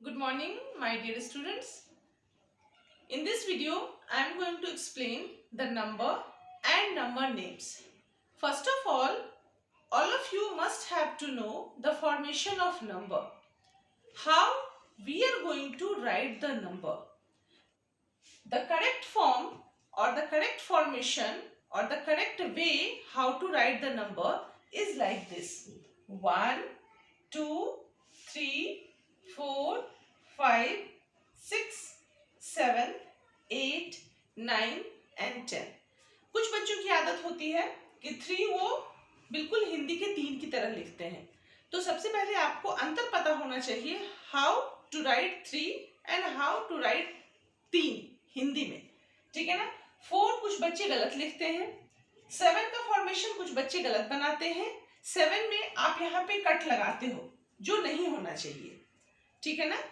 Good morning, my dear students. In this video, I am going to explain the number and number names. First of all of you must have to know the formation of number. How we are going to write the number. The correct form or the correct formation or the correct way how to write the number is like this. 1, 2, 3, 4, 5, 6, 7, 8, 9 and 10. कुछ बच्चों की आदत होती है कि 3 वो बिल्कुल हिंदी के 3 की तरह लिखते हैं। तो सबसे पहले आपको अंतर पता होना चाहिए how to write 3 and how to write 3 Hindi में, ठीक है ना। 4 कुछ बच्चे गलत लिखते हैं। 7 का फॉर्मेशन कुछ बच्चे गलत बनाते हैं। 7 में आप यहाँ पे कट लगाते हो जो नहीं होना चाहिए, ठीक है ना।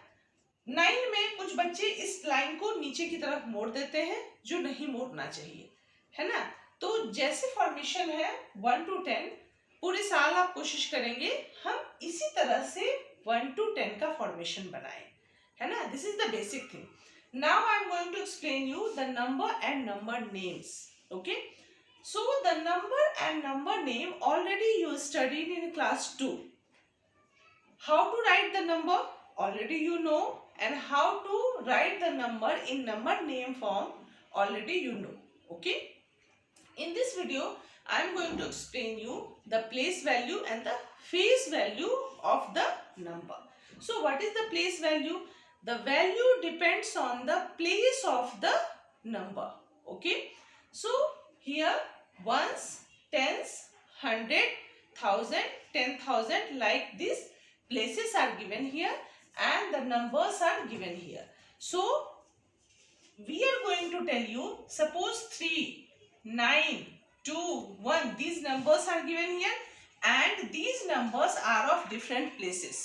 9 में कुछ बच्चे इस लाइन को नीचे की तरफ मोड़ देते हैं जो नहीं मोड़ना चाहिए, है ना। तो जैसे फॉर्मेशन है 1 to 10 पूरे साल आप कोशिश करेंगे हम इसी तरह से 1 to 10 का फॉर्मेशन बनाएं, है ना। This is the basic thing. Now I am going to explain you the number and number names. Okay. So the number and number name already you studied in class 2. How to write the number already you know, and how to write the number in number name form already you know. Okay. In this video I am going to explain you the place value and the face value of the number. So what is the place value? The value depends on the place of the number. Okay. So here ones, tens, 100, 1000, 10,000 like these places are given here and the numbers are given here. So we are going to tell you, suppose 3, 9, 2, 1 these numbers are given here and these numbers are of different places.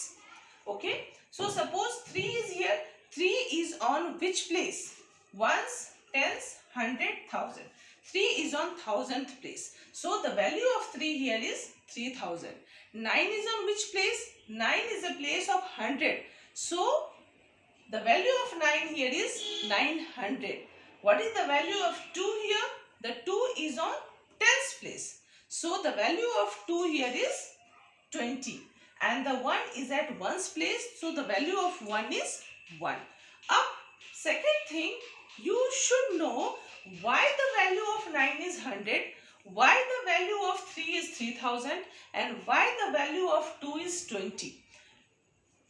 Okay. So suppose 3 is here. 3 is on which place? Ones, tens, 100, 1000. 3 is on 1000th place. So the value of 3 here is 3000. 9 is on which place? 9 is a place of 100. So the value of 9 here is 900. What is the value of 2 here? The 2 is on 10th place. So the value of 2 here is 20. And the 1 is at 1's place, so the value of 1 is 1. Up, second thing, you should know why the value of 9 is 100, why the value of 3 is 3000 and why the value of 2 is 20.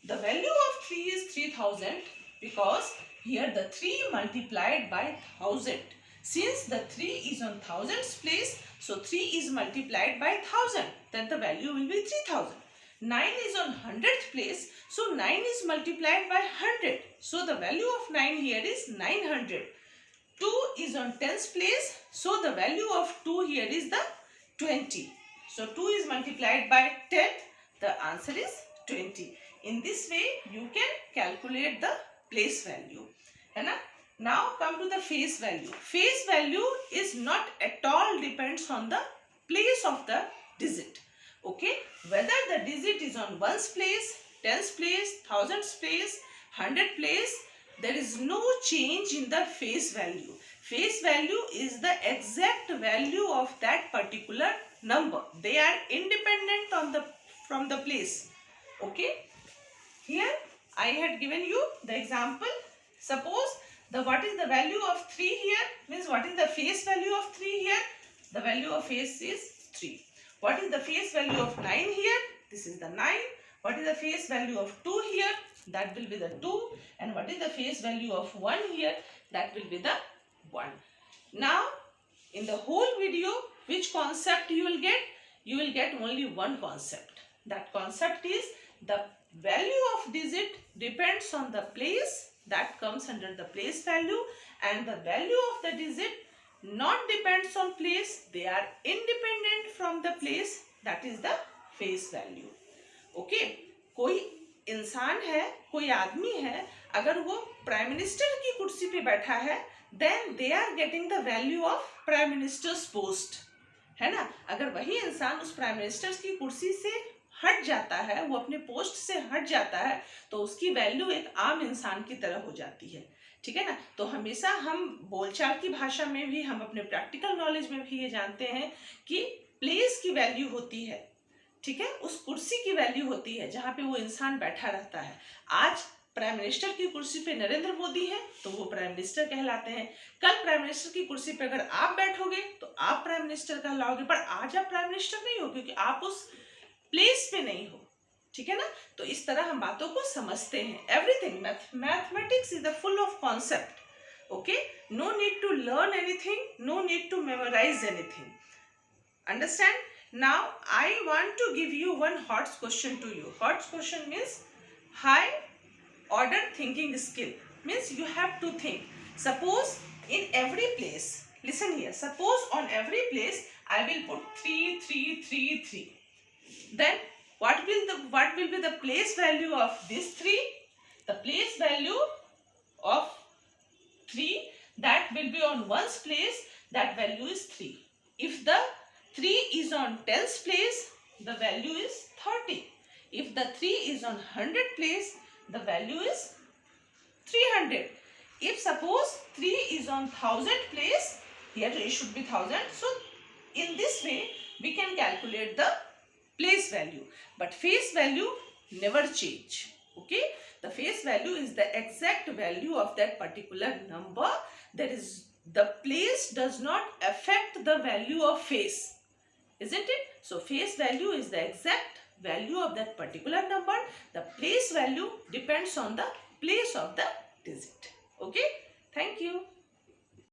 The value of 3 is 3000 because here the 3 multiplied by 1000. Since the 3 is on 1000's place, so 3 is multiplied by 1000, then the value will be 3000. 9 is on 100th place, so 9 is multiplied by 100. So the value of 9 here is 900. 2 is on 10th place, so the value of 2 here is the 20. So 2 is multiplied by 10, the answer is 20. In this way, you can calculate the place value. Now come to the face value. Face value is not at all depends on the place of the digit. Okay, whether the digit is on 1's place, 10's place, 1000's place, 100 place, there is no change in the face value. Face value is the exact value of that particular number. They are independent from the place. Okay, here I had given you the example. Suppose what is the value of 3 here, means what is the face value of 3 here? The value of face is 3. What is the face value of 9 here? This is the 9. What is the face value of 2 here? That will be the 2. And what is the face value of 1 here? That will be the 1. Now, in the whole video, which concept you will get? You will get only one concept. That concept is the value of digit depends on the place, that comes under the place value, and the value of the digit not depends on place, they are independent from the place, that is the face value. Okay, कोई इंसान है, कोई आदमी है, अगर वो prime minister की कुर्सी पे बैठा है, then they are getting the value of prime minister's post, है ना। अगर वही इंसान उस प्राइम मिनिस्टर की कुर्सी से हट जाता है, वो अपने पोस्ट से हट जाता है, तो उसकी वैल्यू एक आम इंसान की तरह हो जाती है। ठीक है ना। तो हमेशा हम बोलचाल की भाषा में भी, हम अपने प्रैक्टिकल नॉलेज में भी ये जानते हैं कि प्लेस की वैल्यू होती है, ठीक है, उस कुर्सी की वैल्यू होती है जहाँ पे वो इंसान बैठा रहता है। आज प्राइम मिनिस्टर की कुर्सी पे नरेंद्र मोदी है तो वो प्राइम मिनिस्टर कहलाते हैं। कल प्राइम मिनिस्टर की कुर्सी पे अगर आप बैठोगे तो आप प्राइम मिनिस्टर कहलाओगे, पर आज आप प्राइम मिनिस्टर नहीं हो क्योंकि आप उस प्लेस पे नहीं हो। ठीक है ना। तो इस तरह हम बातों को समझते हैं। Everything, mathematics is the full of concept. Okay, no need to learn anything, no need to memorise anything. Understand? Now I want to give you one hot question to you. Hot question means high order thinking skill. Means you have to think. Suppose in every place, listen here, suppose on every place I will put 3, 3, 3, 3. Then what will be the place value of this 3? The place value of 3 that will be on one's place, that value is 3. If the 3 is on tens place, the value is 30. If the 3 is on 100 place, the value is 300. If suppose 3 is on 1000 place, here it should be 1000. So in this way we can calculate the place value, but face value never change. Okay, the face value is the exact value of that particular number. That is, the place does not affect the value of face, isn't it? So face value is the exact value of that particular number. The place value depends on the place of the digit. Okay, thank you.